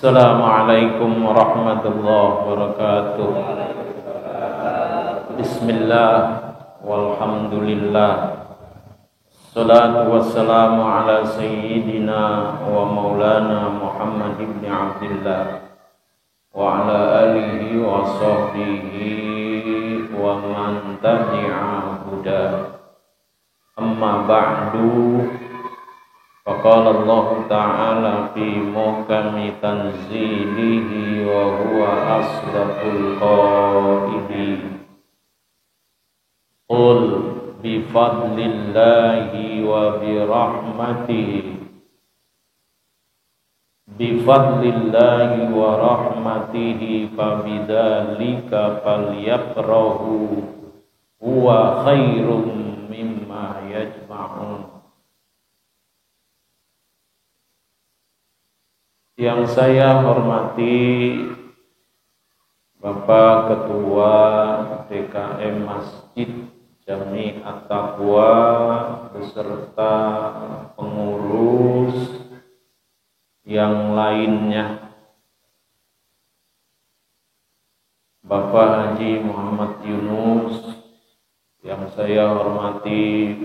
Assalamualaikum warahmatullahi wabarakatuh. Bismillah walhamdulillah. Salatu wassalamu ala sayyidina wa maulana Muhammad ibn Abdillah wa ala alihi wa sahbihi wa man tabi'a huda. Amma ba'du. Faqala Allah Ta'ala fi muhkami tanzilihi wa huwa asdaqul qailin. Qul bi fadlillahi wa bi rahmatihi wa rahmatihi fabidzalika falyafrahu huwa khairum mimma yajma'un. Yang saya hormati Bapak Ketua DKM Masjid Jami At-Taqwa beserta pengurus yang lainnya, Bapak Haji Muhammad Yunus. Yang saya hormati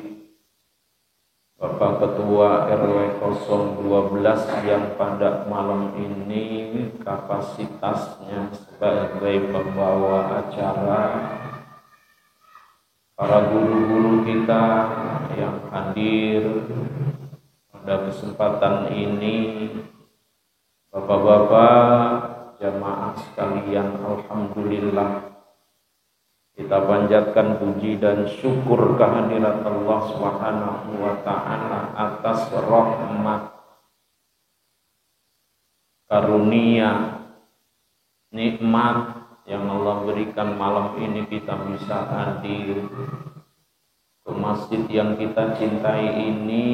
Bapak Ketua RW 012 yang pada malam ini kapasitasnya sebagai pembawa acara, para guru-guru kita yang hadir pada kesempatan ini, Bapak-bapak jamaah sekalian, alhamdulillah kita panjatkan puji dan syukur kehadirat Allah Subhanahu wa Ta'ala atas rahmat, karunia, nikmat yang Allah berikan malam ini kita bisa hadir ke masjid yang kita cintai ini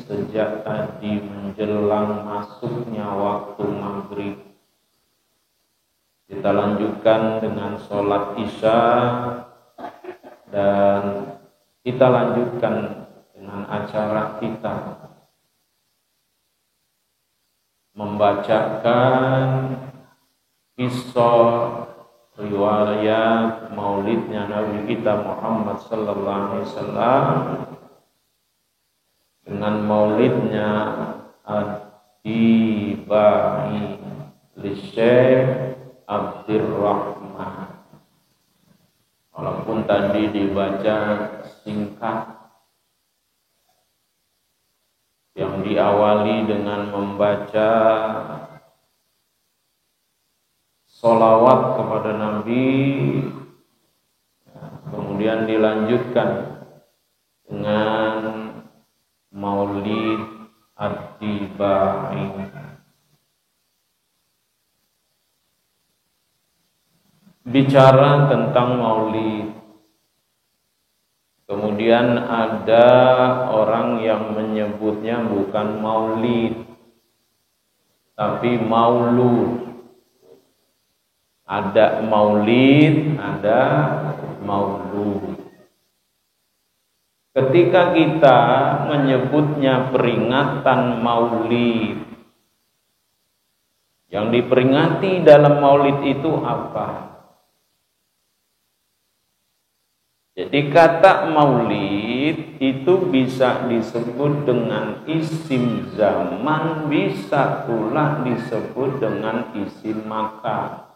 sejak tadi menjelang masuknya waktu maghrib. Kita lanjutkan dengan sholat isya dan kita lanjutkan dengan acara kita membacakan kisah riwayat maulidnya Nabi kita Muhammad sallallahu alaihi wasallam dengan maulidnya Ad-Dibai li Syekh Abdurrahman. Walaupun tadi dibaca singkat, yang diawali dengan membaca sholawat kepada Nabi, kemudian dilanjutkan dengan maulid Ad-Dibai. Bicara tentang maulid, kemudian ada orang yang menyebutnya bukan maulid tapi maulud. Ada maulid, ada maulud. Ketika kita menyebutnya peringatan maulid, yang diperingati dalam maulid itu apa? Jadi kata maulid itu bisa disebut dengan isim zaman, bisa pula disebut dengan isim makan.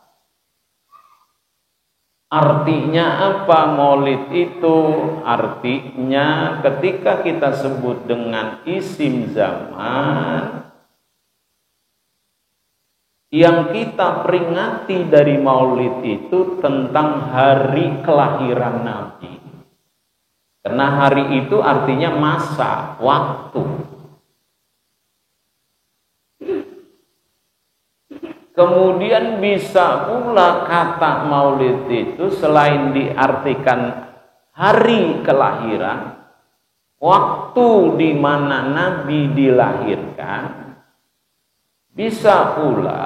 Artinya apa maulid itu? Artinya ketika kita sebut dengan isim zaman, yang kita peringati dari maulid itu tentang hari kelahiran Nabi. Karena hari itu artinya masa, waktu. Kemudian bisa pula kata maulid itu selain diartikan hari kelahiran, waktu di mana Nabi dilahirkan, bisa pula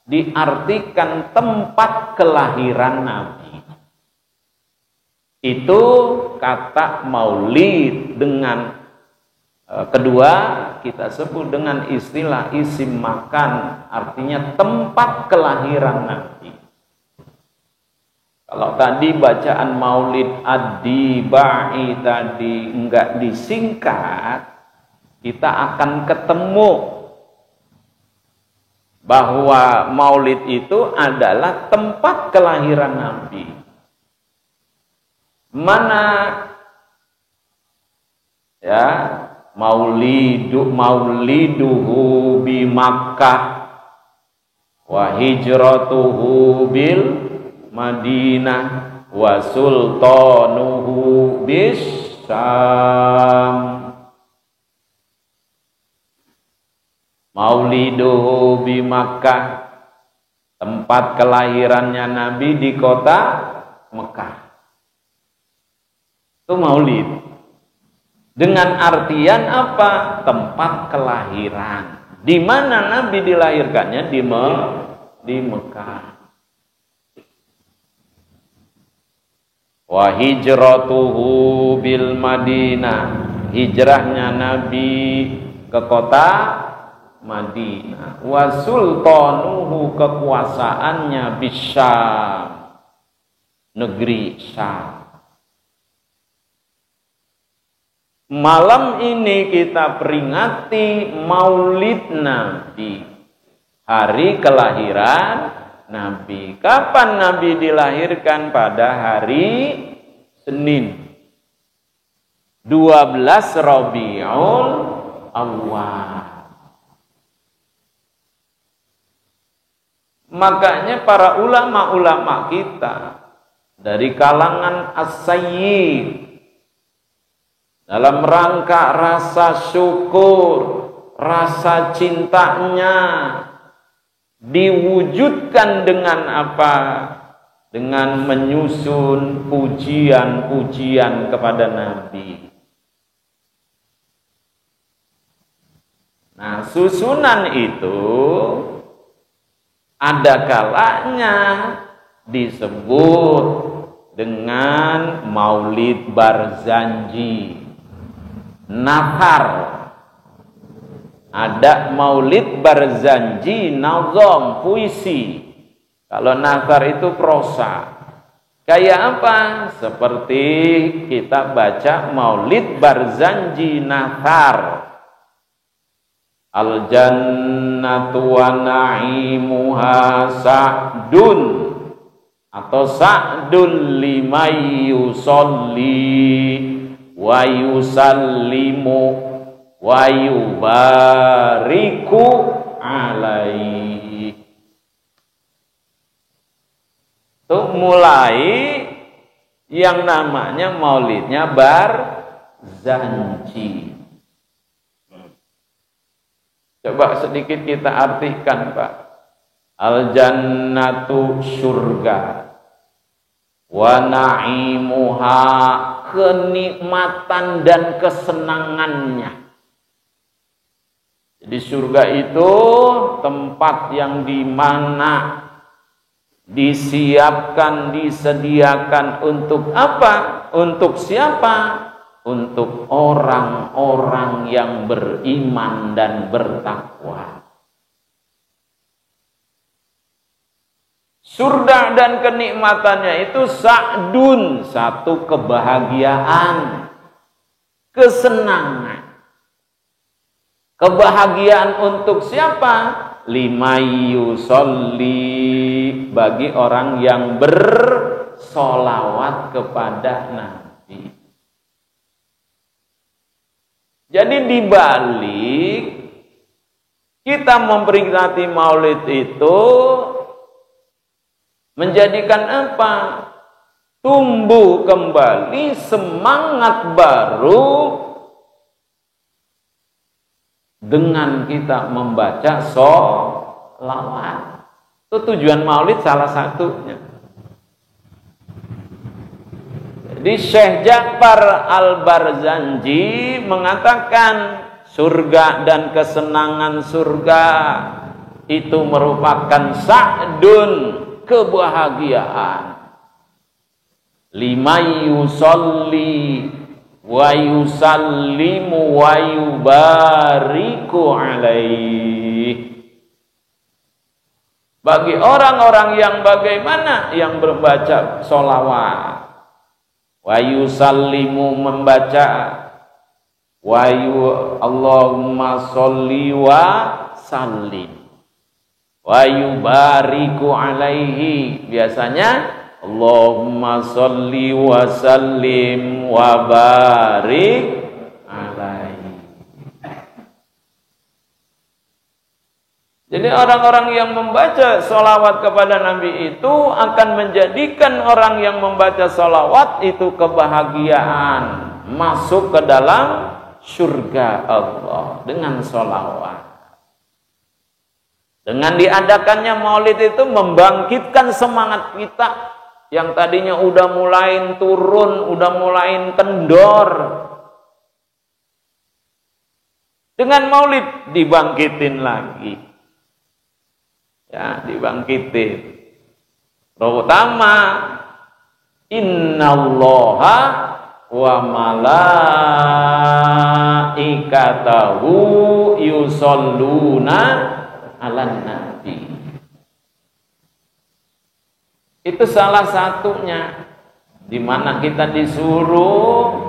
diartikan tempat kelahiran Nabi. Itu kata maulid dengan Kedua, kita sebut dengan istilah isim makan, artinya tempat kelahiran Nabi. Kalau tadi bacaan Maulid ad-Dibai tadi enggak disingkat, kita akan ketemu bahwa Maulid itu adalah tempat kelahiran Nabi. Mana ya mauliduhu bi Makkah wa hijratuhu bil Madinah wa sultanuhu bis Syam. Mauliduhu bi Makkah, tempat kelahirannya Nabi di kota Mekah. Itu maulid. Dengan artian apa? Tempat kelahiran. Di mana Nabi dilahirkannya? Di Mekah. Wa hijratuhu bil Madinah, hijrahnya Nabi ke kota Madinah. Wa sultanuhu, kekuasaannya bisyam, negeri Syam. Malam ini kita peringati Maulid Nabi, hari kelahiran Nabi. Kapan Nabi dilahirkan? Pada hari Senin 12 Rabiul Awwal. Makanya para ulama-ulama kita dari kalangan as-sayyid, dalam rangka rasa syukur, rasa cintanya diwujudkan dengan apa? Dengan menyusun pujian-pujian kepada Nabi. Nah, susunan itu ada kalanya disebut dengan Maulid Barzanji, Nathar. Ada Maulid Barzanji, nazam, puisi. Kalau Nathar itu prosa. Kayak apa? Seperti kita baca Maulid Barzanji Nathar. Al-jannatu wa na'imuha sa'dun, atau sa'dun limay yusalli wa yusallimu wa yubariku alaihi. Itu mulai yang namanya maulidnya Barzanji. Coba sedikit kita artikan, Pak. Al-jannatu surga, wa na'imuha, kenikmatan dan kesenangannya. Jadi surga itu tempat yang dimana disiapkan, disediakan untuk apa? Untuk siapa? Untuk orang-orang yang beriman dan bertakwa. Surga dan kenikmatannya itu sa'dun, satu kebahagiaan, kesenangan. Kebahagiaan untuk siapa? Limayusolli, bagi orang yang bersolawat kepada Nabi. Jadi dibalik kita memperingati Maulid itu menjadikan apa? Tumbuh kembali semangat baru dengan kita membaca sholawat. Itu tujuan Maulid salah satunya. Di Syekh Ja'far Al-Barzanji mengatakan surga dan kesenangan surga itu merupakan sa'dun, kebahagiaan. Limay yusolli, wa yusallimu wa yubariku alaihi. Bagi orang-orang yang bagaimana? Yang membaca sholawat. Wa yusallimu membaca. Wa Allahumma sholli wa sallim. Wa yubariku alaihi. Biasanya Allahumma sholli wa sallim wa barik alaihi. Jadi orang-orang yang membaca sholawat kepada Nabi itu akan menjadikan orang yang membaca sholawat itu kebahagiaan, masuk ke dalam surga Allah dengan sholawat. Dengan diadakannya maulid itu membangkitkan semangat kita yang tadinya udah mulai turun, udah mulai kendor. Dengan maulid dibangkitin lagi. Ya, dibangkitin. Terutama innallaha wa malaikatahu yusholluna 'alan nabi. Itu salah satunya di mana kita disuruh,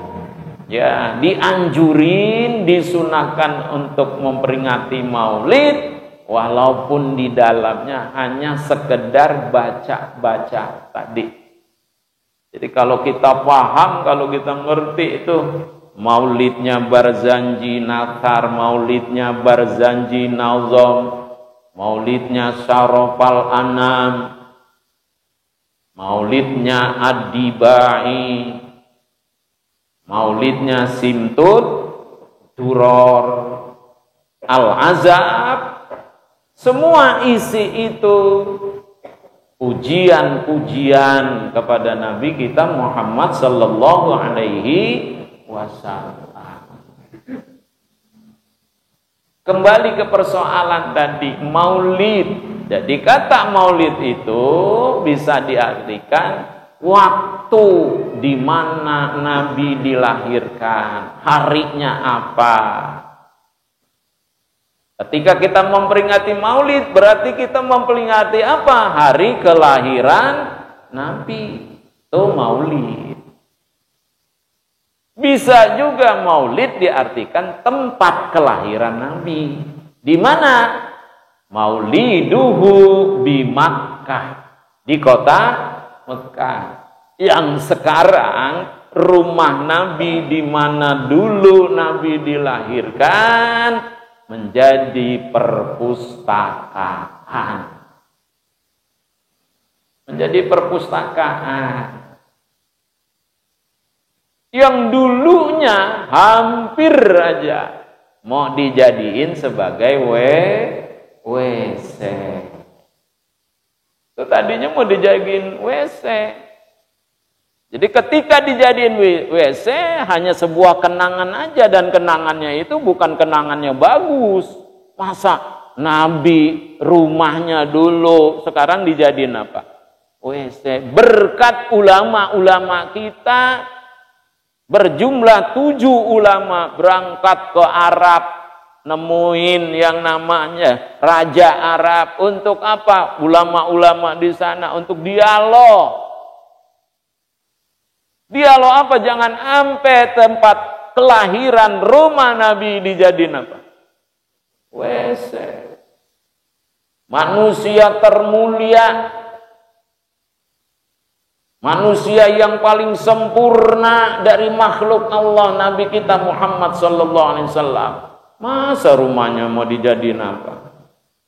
ya, dianjurin, disunahkan untuk memperingati maulid. Walaupun di dalamnya hanya sekedar baca-baca tadi. Jadi kalau kita paham, kalau kita ngerti itu maulidnya Barzanji Nathar, maulidnya Barzanji Nazom, maulidnya Syarofal Anam, maulidnya Ad-Dibai, maulidnya Simtud Duror, Al-Azab. Semua isi itu pujian-pujian kepada Nabi kita Muhammad sallallahu alaihi wasallam. Kembali ke persoalan tadi, maulid. Jadi kata maulid itu bisa diartikan waktu di mana Nabi dilahirkan, harinya apa. Ketika kita memperingati maulid, berarti kita memperingati apa? Hari kelahiran Nabi. Itu maulid. Bisa juga maulid diartikan tempat kelahiran Nabi. Di mana? Mauliduhu di Makkah. Di kota Mekah. Yang sekarang rumah Nabi di mana dulu Nabi dilahirkan menjadi perpustakaan. Menjadi perpustakaan. Yang dulunya hampir aja mau dijadiin sebagai WC. Itu tadinya mau dijadiin WC. Jadi ketika dijadiin WC hanya sebuah kenangan aja, dan kenangannya itu bukan kenangannya bagus. Masa Nabi rumahnya dulu sekarang dijadiin apa? WC. Berkat ulama-ulama kita berjumlah 7 ulama berangkat ke Arab, nemuin yang namanya Raja Arab. Untuk apa? Ulama-ulama di sana untuk dialog. Dialog apa? Jangan sampai tempat kelahiran rumah Nabi dijadiin apa? WC. Manusia termulia, manusia yang paling sempurna dari makhluk Allah, Nabi kita Muhammad sallallahu alaihi wasallam. Masa rumahnya mau dijadiin apa?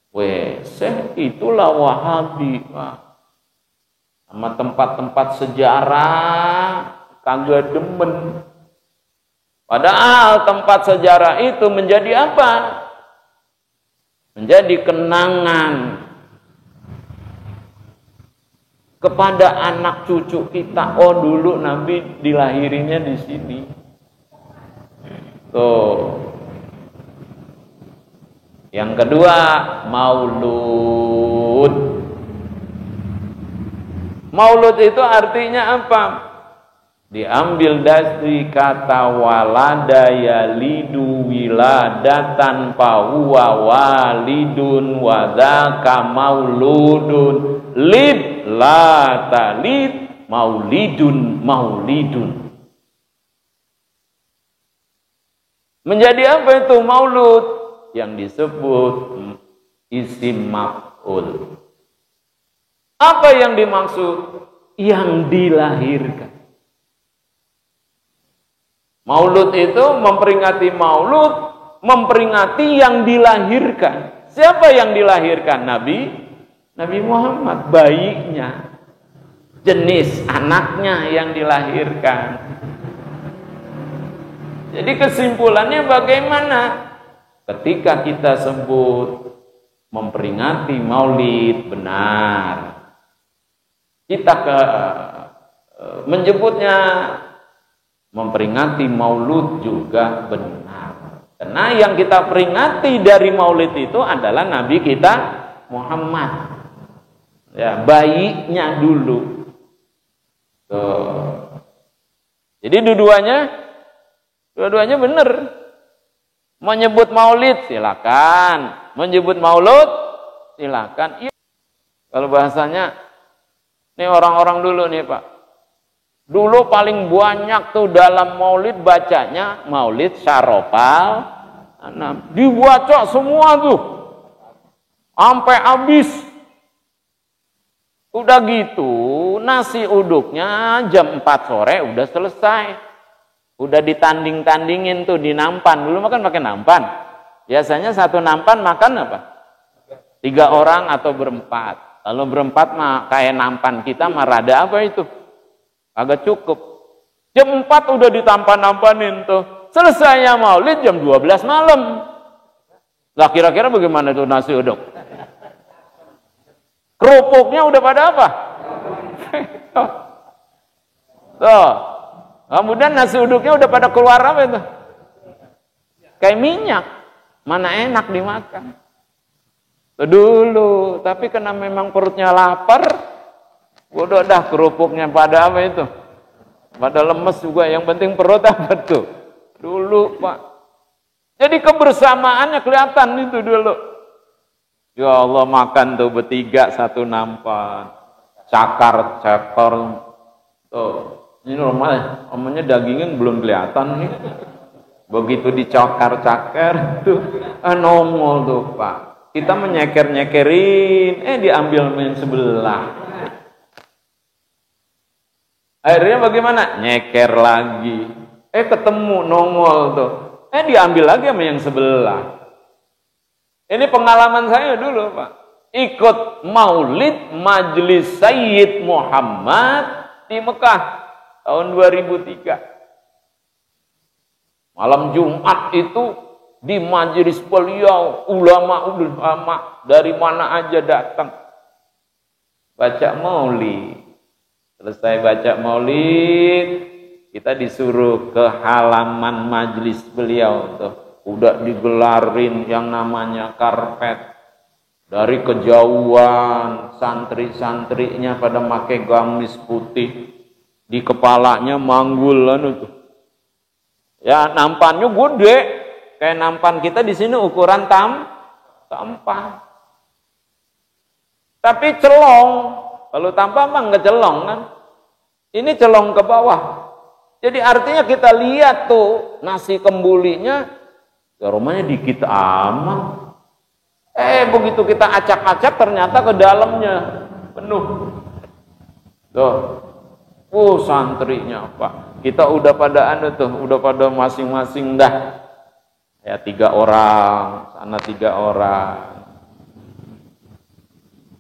WC. Itulah Wahabi, Pak. Sama tempat-tempat sejarah kagak demen. Padahal tempat sejarah itu menjadi apa? Menjadi kenangan kepada anak cucu kita. Oh, dulu Nabi dilahirinya di sini. Tuh. Yang kedua, maulud. Maulud itu artinya apa? Diambil dari kata walada yalidu wiladatan fahuwa walidun wa dzaka mauludun lid la talid maulidun maulidun. Menjadi apa itu maulud? Yang disebut isim maf'ul. Apa yang dimaksud? Yang dilahirkan. Maulud itu memperingati maulud, memperingati yang dilahirkan. Siapa yang dilahirkan? Nabi Muhammad, bayinya. Jenis anaknya yang dilahirkan. Jadi kesimpulannya bagaimana? Ketika kita sebut memperingati maulid, benar. Kita menyebutnya memperingati maulud juga benar. Karena yang kita peringati dari maulid itu adalah Nabi kita Muhammad. Ya, bayinya dulu. Tuh. Jadi dua-duanya benar. Menyebut maulid silakan, menyebut maulud silakan. Iya. Kalau bahasanya ini orang-orang dulu nih Pak. Dulu paling banyak tuh dalam maulid bacanya maulid syarofal. Dibaca semua tuh. Sampai habis. Udah gitu nasi uduknya jam 4 sore udah selesai. Udah ditanding-tandingin tuh di nampan. Dulu makan pakai nampan. Biasanya satu nampan makan apa? 3 orang atau berempat. Kalau berempat mah kayak nampan kita mah rada apa itu? Agak cukup. Jam 4 udah ditampan-nampanin tuh. Selesainya maulid jam 12 malam. Lah kira-kira bagaimana tuh nasi uduk? Kerupuknya udah pada apa? Tuh. Kemudian nasi uduknya udah pada keluar apa itu? Kayak minyak. Mana enak dimakan. Dulu, tapi karena memang perutnya lapar, udah dah kerupuknya pada apa itu? Pada lemes juga, yang penting perut apa tuh? Dulu Pak. Jadi kebersamaannya kelihatan itu dulu. Ya Allah makan tuh bertiga satu nampan. Cakar. Tuh, ini normal, omongnya dagingnya belum kelihatan nih. Begitu dicakar-cakar tuh, nongol tuh Pak. Kita menyeker-nyekerin, diambil main sebelah. Akhirnya bagaimana? Nyeker lagi. Ketemu nongol tuh. Diambil lagi sama yang sebelah. Ini pengalaman saya dulu, Pak. Ikut maulid Majelis Sayyid Muhammad di Mekah tahun 2003. Malam Jumat itu di majelis beliau, ulama dari mana aja datang baca maulid. Selesai baca maulid, kita disuruh ke halaman majelis beliau tuh. Udah digelarin yang namanya karpet. Dari kejauhan santri-santrinya pada pakai gamis putih, di kepalanya manggul tuh. Ya nampannya gede. Kayak nampan kita di sini ukuran tampan. Tapi celong. Kalau tampan mah nggak celong kan. Ini celong ke bawah. Jadi artinya kita lihat tuh nasi kembulinya, ya rumahnya dikit amat. Begitu kita acak-acak ternyata ke dalamnya penuh. Tuh. Santrinya Pak. Kita udah pada udah pada masing-masing dah. Ya 3 orang, sana 3 orang.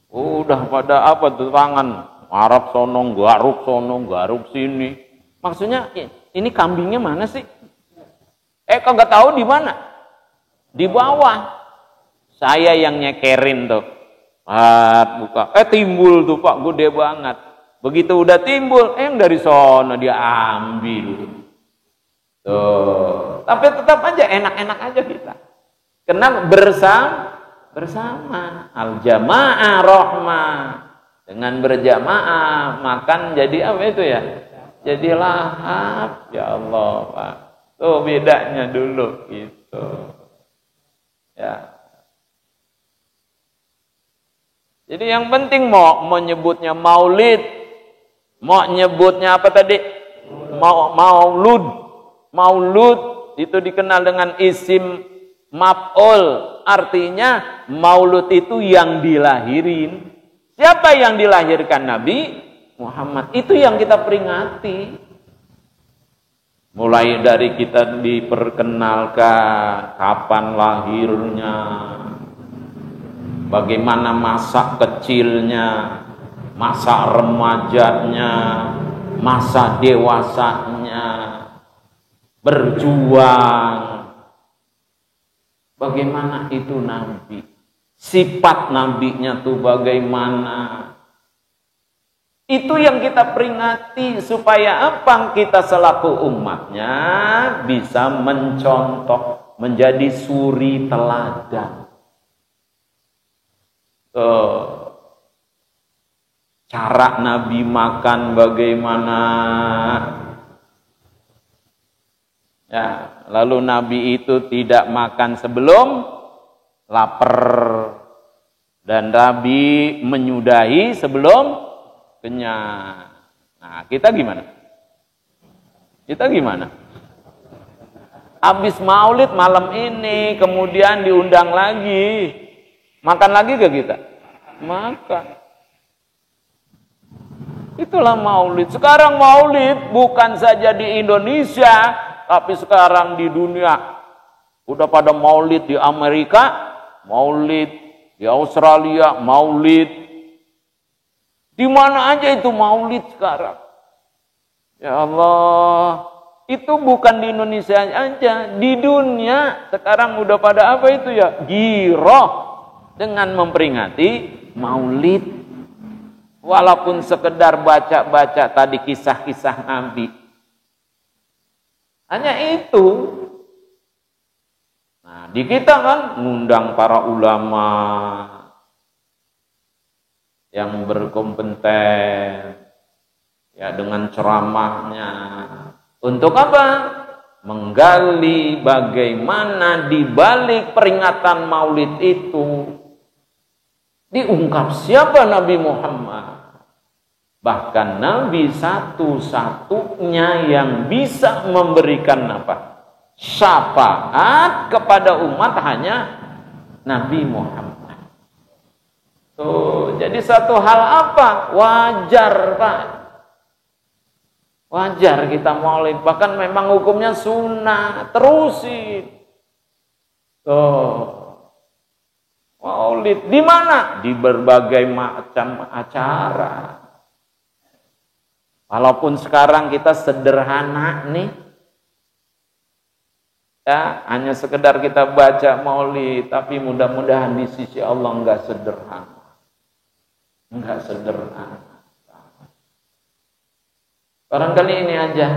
Udah pada apa tuh tangan? Arab sono, garuk sini. Maksudnya ini kambingnya mana sih? Kagak tahu di mana? Di bawah. Saya yang nyekerin tuh. Buka. Timbul tuh Pak, gede banget. Begitu udah timbul, yang dari sono dia ambil. Tuh. Tapi tetap aja enak-enak aja kita. Karena bersama. Al-jamaah rahmah. Dengan berjamaah makan jadi apa itu ya? jadi lahap. Ya Allah, Pak. Tuh bedanya dulu gitu. Ya. Jadi yang penting mau nyebutnya maulid, mau nyebutnya apa tadi? Maulud. Maulud itu dikenal dengan isim maf'ul, artinya maulud itu yang dilahirin. Siapa yang dilahirkan? Nabi Muhammad. Itu yang kita peringati. Mulai dari kita diperkenalkan kapan lahirnya, bagaimana masa kecilnya, masa remajanya, masa dewasanya, berjuang. Bagaimana itu Nabi? Sifat Nabinya tuh bagaimana? Itu yang kita peringati supaya apa? Kita selaku umatnya bisa mencontoh, menjadi suri teladan. Cara Nabi makan bagaimana? Ya, lalu Nabi itu tidak makan sebelum lapar, dan Nabi menyudahi sebelum kenyang. Nah, kita gimana? Kita gimana? Habis maulid malam ini, kemudian diundang lagi. Makan lagi gak kita? Makan. Itulah maulid. Sekarang maulid bukan saja di Indonesia, tapi sekarang di dunia. Udah pada maulid di Amerika, maulid di Australia, maulid. Di mana aja itu maulid sekarang. Ya Allah, itu bukan di Indonesia aja, di dunia sekarang udah pada apa itu ya? Giroh dengan memperingati maulid. Walaupun sekedar baca-baca tadi kisah-kisah Nabi. Hanya itu. Nah, di kita kan ngundang para ulama yang berkompeten ya dengan ceramahnya. Untuk apa? Menggali bagaimana di balik peringatan maulid itu diungkap siapa Nabi Muhammad. Bahkan Nabi satu-satunya yang bisa memberikan apa? Syafaat kepada umat hanya Nabi Muhammad. Tuh, jadi satu hal apa? Wajar, Pak. Wajar kita maulid. Bahkan memang hukumnya sunnah. Terusin. Tuh. Maulid. Di mana? Di berbagai macam acara. Walaupun sekarang kita sederhana nih. Ya, hanya sekedar kita baca maulid. Tapi mudah-mudahan di sisi Allah enggak sederhana. Enggak sederhana. Barangkali ini aja.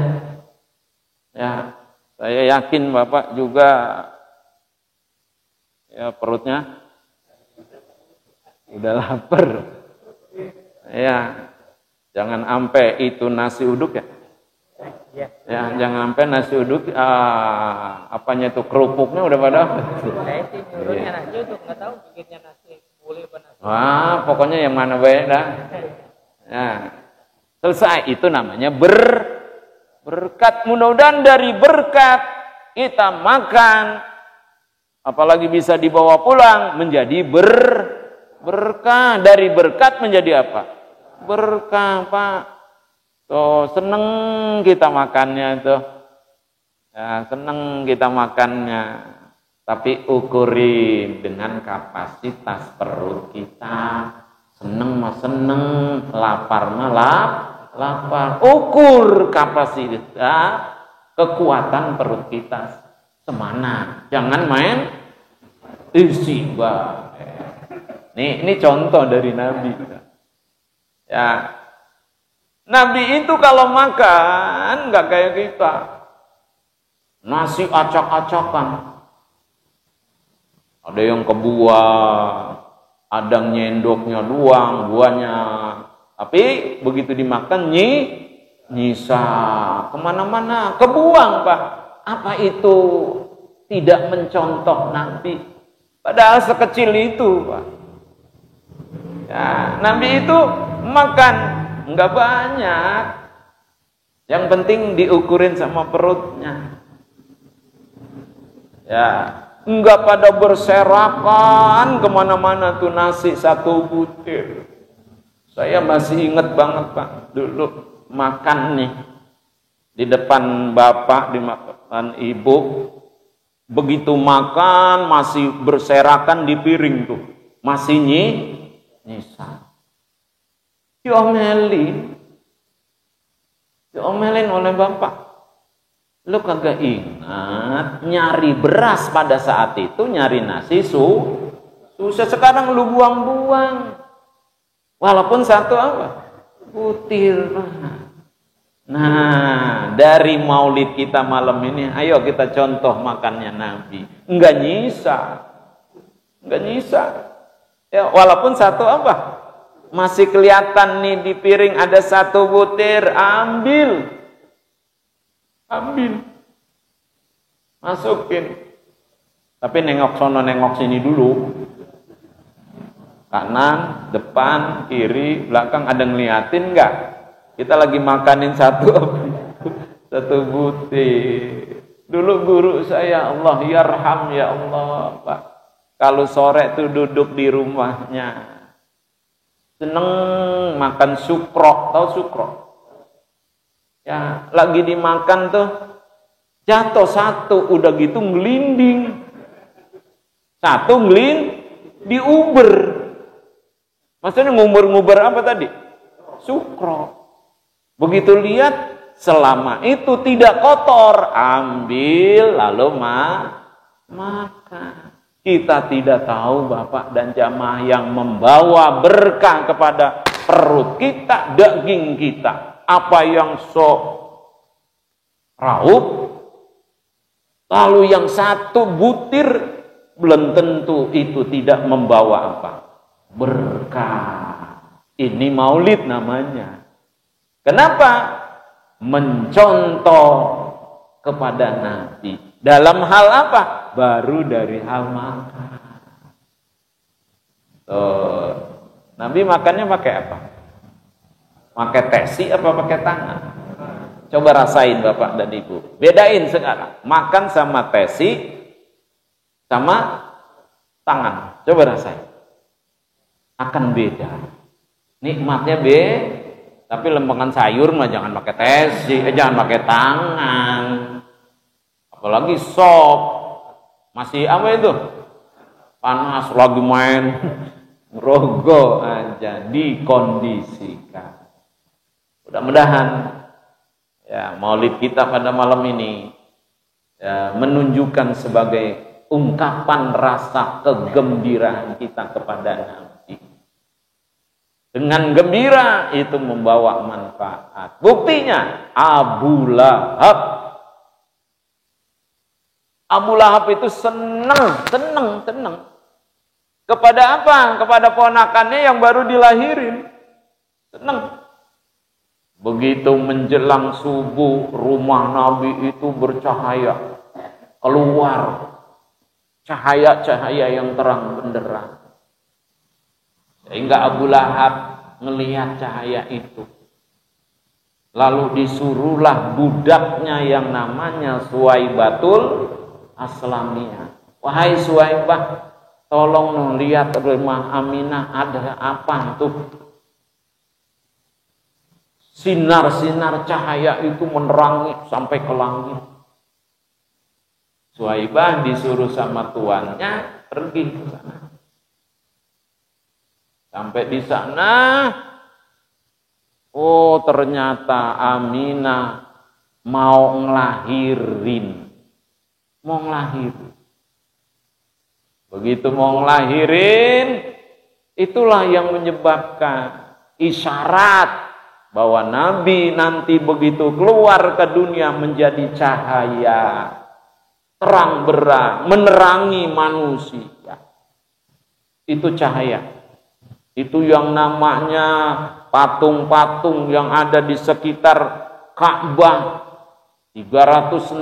Ya, saya yakin Bapak juga ya perutnya udah lapar. Ya, jangan sampai itu nasi uduk ya. Ya, jangan sampai nasi uduk apanya itu kerupuknya udah pada. Saya sih nyuruhnya nasi uduk, nggak tahu bikinnya nasi boleh apa nasi. Wah, pokoknya yang mana baik dah. Ya. Selesai, itu namanya berkat. Mudah-mudahan dari berkat kita makan, apalagi bisa dibawa pulang, menjadi berkah. Dari berkat menjadi apa? Berkah, Pak. Tuh, seneng kita makannya tuh. Ya, seneng kita makannya. Tapi ukurin dengan kapasitas perut kita. Seneng mah seneng, lapar mah lapar. Ukur kapasitas kekuatan perut kita semana. Jangan main isi bah. Ini contoh dari Nabi. Ya, Nabi itu kalau makan nggak kayak kita. Nasi acak-acakan. Ada yang kebuang. Ada nyendoknya doang, buahnya. Tapi begitu dimakan nyisa kemana-mana, kebuang Pak. Apa itu tidak mencontoh Nabi? Padahal sekecil itu Pak. Ya, Nabi itu makan nggak banyak. Yang penting diukurin sama perutnya. Ya, nggak pada berserakan kemana-mana tuh nasi 1 butir. Saya masih ingat banget Pak, dulu makan nih di depan bapak, di depan ibu. Begitu makan masih berserakan di piring tuh, masih nyisa. Diomelin oleh bapak. Lu kagak ingat nyari beras pada saat itu, nyari nasi susah, sekarang lu buang-buang. Walaupun 1 apa? Butir. Nah, dari maulid kita malam ini, ayo kita contoh makannya Nabi. Enggak nyisa. Ya, walaupun 1 apa? Masih kelihatan nih di piring ada 1 butir, ambil. Masukin. Tapi nengok sono nengok sini dulu. Kanan, depan, kiri, belakang ada ngeliatin enggak? Kita lagi makanin 1 butir. Dulu guru saya, Allah yarham ya Allah Pak. Kalau sore tuh duduk di rumahnya, seneng makan sukro, tahu sukro? Ya, lagi dimakan tuh jatuh 1, udah gitu ngelinding. 1 diuber. Maksudnya nguber apa tadi? Sukro. Begitu lihat selama itu tidak kotor, ambil lalu makan. Kita tidak tahu Bapak dan jamaah yang membawa berkah kepada perut kita, daging kita. Apa yang sok raup, lalu yang 1 butir belum tentu itu tidak membawa apa? Berkah. Ini maulid namanya. Kenapa? Mencontoh kepada Nabi. Dalam hal apa? Baru dari hal makan. Nabi makannya pakai apa? Pakai tesi apa pakai tangan? Coba rasain Bapak dan Ibu. Bedain sekarang. Makan sama tesi sama tangan. Coba rasain. Akan beda. Nikmatnya tapi lempengan sayur mah jangan pakai tesi, jangan pakai tangan. Apalagi sop. Masih apa itu? Panas lagi main rogo aja, dikondisikan. Mudah-mudahan ya maulid kita pada malam ini ya, menunjukkan sebagai ungkapan rasa kegembiraan kita kepada Nabi. Dengan gembira itu membawa manfaat. Buktinya Abu Lahab itu senang. Kepada apa? Kepada ponakannya yang baru dilahirin. Senang. Begitu menjelang subuh, rumah Nabi itu bercahaya. Keluar cahaya-cahaya yang terang benderang. Sehingga Abu Lahab melihat cahaya itu. Lalu disuruhlah budaknya yang namanya Suwaibatul Aslamiyah. Wahai Suwaibah, tolong lihat rumah Aminah ada apa tuh? Sinar-sinar cahaya itu menerangi sampai ke langit. Suwaibah disuruh sama tuannya pergi ke sana. Sampai di sana, oh ternyata Aminah mau ngelahirin. Begitu mau ngelahirin, itulah yang menyebabkan isyarat bahwa Nabi nanti begitu keluar ke dunia menjadi cahaya, terang berang, menerangi manusia. Itu cahaya. Itu yang namanya patung-patung yang ada di sekitar Ka'bah 360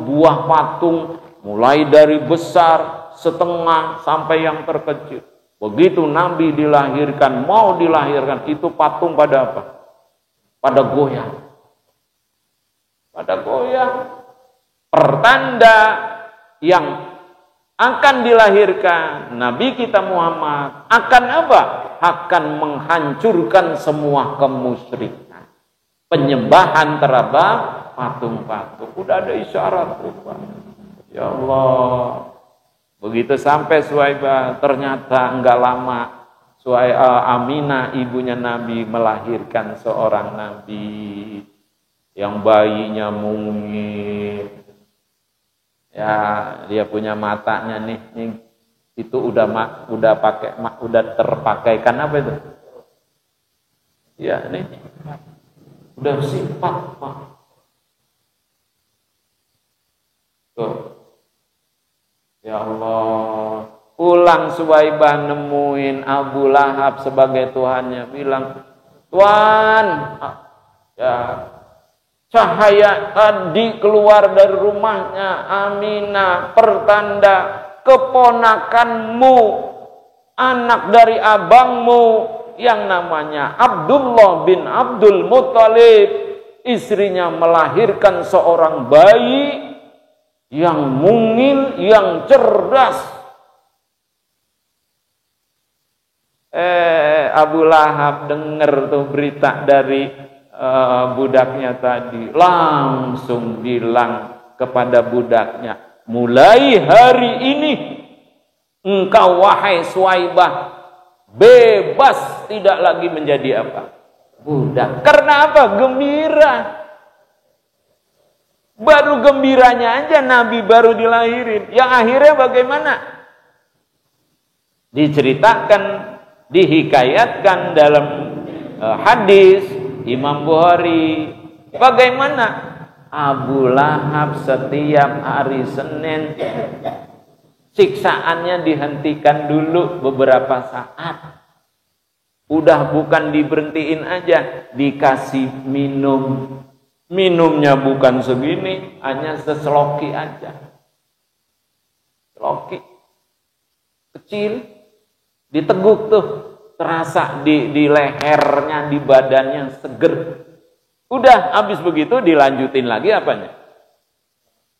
buah patung, mulai dari besar, setengah sampai yang terkecil. Begitu Nabi dilahirkan, mau dilahirkan, itu patung pada apa? Pada goyang. Pada goyang. Pertanda yang akan dilahirkan Nabi kita Muhammad akan apa? Akan menghancurkan semua kemusyrikan, penyembahan terhadap patung-patung. Udah ada isyarat tuh, Pak. Ya Allah. Begitu sampai Suwaibah, ternyata enggak lama Aminah ibunya Nabi melahirkan seorang Nabi yang bayinya mungil. Ya, dia punya matanya nih itu udah terpakaikan apa itu? Ya, nih. Udah sifat, Pak. Tuh. Ya Allah, pulang Suwaibah nemuin Abu Lahab sebagai Tuhannya, bilang, "Tuan, ya cahaya tadi keluar dari rumahnya Aminah, pertanda keponakanmu, anak dari abangmu yang namanya Abdullah bin Abdul Muttalib, istrinya melahirkan seorang bayi yang mungil, yang cerdas." Abu Lahab dengar tuh berita dari budaknya tadi, langsung bilang kepada budaknya, "Mulai hari ini engkau wahai Suwaibah bebas, tidak lagi menjadi apa? Budak." Karena apa? Gembira. Baru gembiranya aja Nabi baru dilahirin. Yang akhirnya bagaimana? Diceritakan, dihikayatkan dalam hadis Imam Bukhari. Bagaimana? Abu Lahab setiap hari Senin siksaannya dihentikan dulu beberapa saat. Udah bukan diberhentiin aja, dikasih minum. Minumnya bukan segini, hanya seseloki aja. Seloki kecil, diteguk tuh, terasa di lehernya, di badannya seger. Udah habis begitu dilanjutin lagi apanya?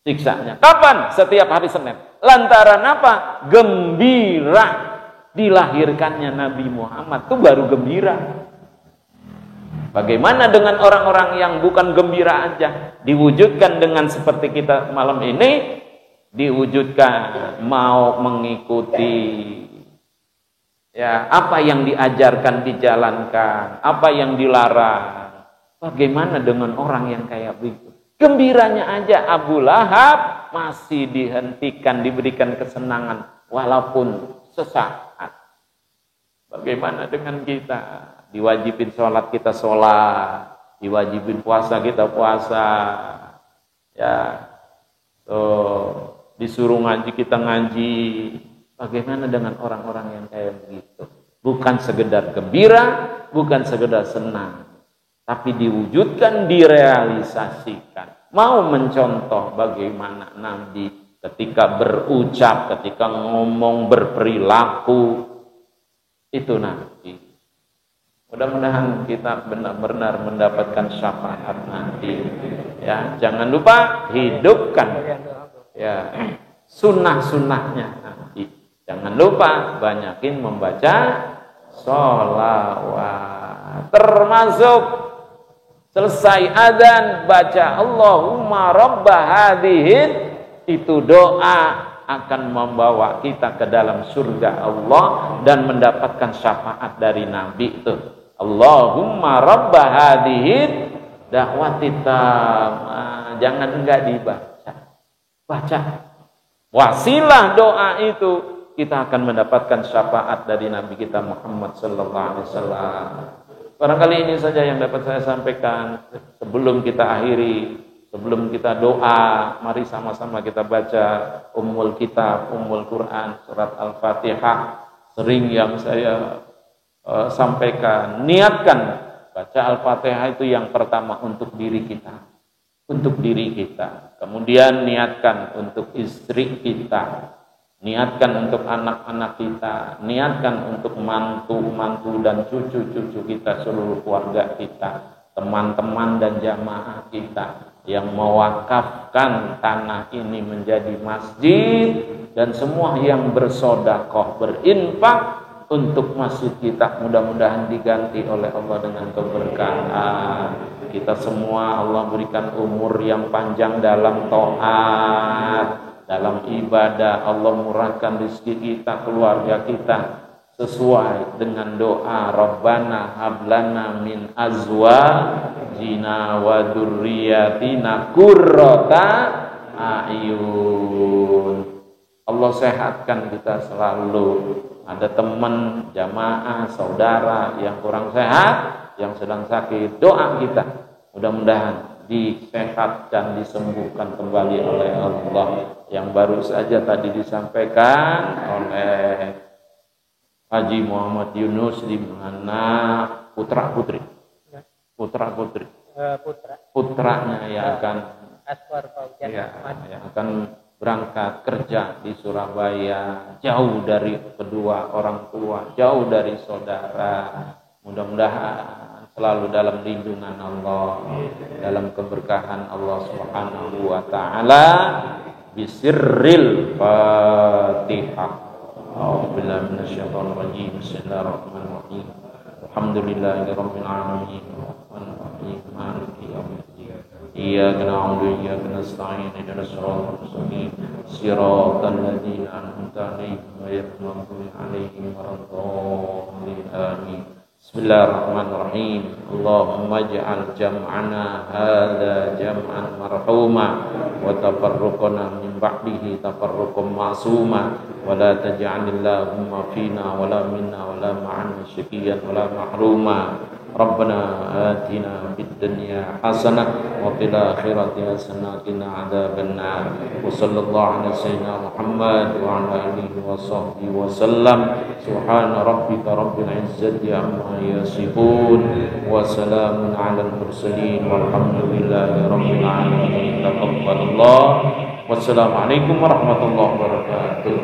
Siksanya. Kapan? Setiap hari Senin. Lantaran apa? Gembira dilahirkannya Nabi Muhammad, itu baru gembira. Bagaimana dengan orang-orang yang bukan gembira aja? Diwujudkan dengan seperti kita malam ini, diwujudkan mau mengikuti ya apa yang diajarkan, dijalankan, apa yang dilarang. Bagaimana dengan orang yang kayak begitu? Gembiranya aja Abu Lahab masih dihentikan, diberikan kesenangan walaupun sesaat. Bagaimana dengan kita? Diwajibin sholat kita sholat, diwajibin puasa kita puasa, ya, disuruh ngaji kita ngaji. Bagaimana dengan orang-orang yang kayak begitu? Bukan sekedar gembira, bukan sekedar senang, tapi diwujudkan, direalisasikan. Mau mencontoh bagaimana Nabi ketika berucap, ketika ngomong, berperilaku, itu Nabi. Mudah-mudahan kita benar-benar mendapatkan syafaat nanti. Ya, jangan lupa hidupkan ya sunnah-sunnahnya nanti. Jangan lupa banyakin membaca sholawat. Termasuk selesai adzan baca Allahumma rabba hadihin, itu doa akan membawa kita ke dalam surga Allah dan mendapatkan syafaat dari Nabi itu. Allahumma rabba hadihin da'wati tamah. Jangan enggak dibaca. Baca. Wasilah doa itu kita akan mendapatkan syafaat dari Nabi kita Muhammad sallallahu alaihi wasallam. Barangkali ini saja yang dapat saya sampaikan. Sebelum kita akhiri, sebelum kita doa, mari sama-sama kita baca Ummul Kitab, Ummul Quran, surat Al-Fatihah. Sering yang saya sampaikan, niatkan Baca Al-Fatihah itu yang pertama untuk diri kita. Untuk diri kita. Kemudian niatkan untuk istri kita. Niatkan untuk anak-anak kita. Niatkan untuk mantu-mantu dan cucu-cucu kita, seluruh keluarga kita. Teman-teman dan jamaah kita yang mewakafkan tanah ini menjadi masjid. Dan semua yang bersedekah, berinfak untuk masjid kita, mudah-mudahan diganti oleh Allah dengan keberkahan. Kita semua Allah berikan umur yang panjang dalam taat, dalam ibadah. Allah murahkan rezeki kita, keluarga kita sesuai dengan doa Rabbana hablana min azwajina wa dzurriyyatina qurrata a'yun. Allah sehatkan kita selalu. Ada teman, jamaah, saudara yang kurang sehat, yang sedang sakit, doa kita mudah-mudahan disehatkan, disembuhkan kembali oleh Allah. Yang baru saja tadi disampaikan oleh Haji Muhammad Yunus di mana putra-putri putranya yang akan yang akan berangkat kerja di Surabaya, jauh dari kedua orang tua, jauh dari saudara. Mudah-mudahan selalu dalam lindungan Allah, dalam keberkahan Allah Subhanahu wa taala. Bisirril Fatihah. A'udzubillahi minasyaitonir rajim. Bismillahirrahmanirrahim. Alhamdulillahirabbil alamin. Arrahmanir rahim. Maliki yaumiddin. إياك نعبد وإياك نستعين اهدنا الصراط المستقيم صراط الذين أنعمت عليهم غير المغضوب عليهم ولا الضالين آمين بسم الله الرحمن الرحيم اللهم اجعل جمعنا هذا جمعا مرحوما وتفرقنا من بعده تفرقا معصوما ولا تجعل اللهم فينا ولا منا ولا معنا شقيا ولا محروما ربنا آتنا في الدنيا حسنة وفي الآخرة حسنة وقنا عذاب النار وصلى الله على سيدنا محمد وعلى آله وصحبه وسلم سبحان ربك رب العزة عما يصفون وسلام على المرسلين والحمد لله رب العالمين تقبل الله والسلام عليكم ورحمة الله وبركاته.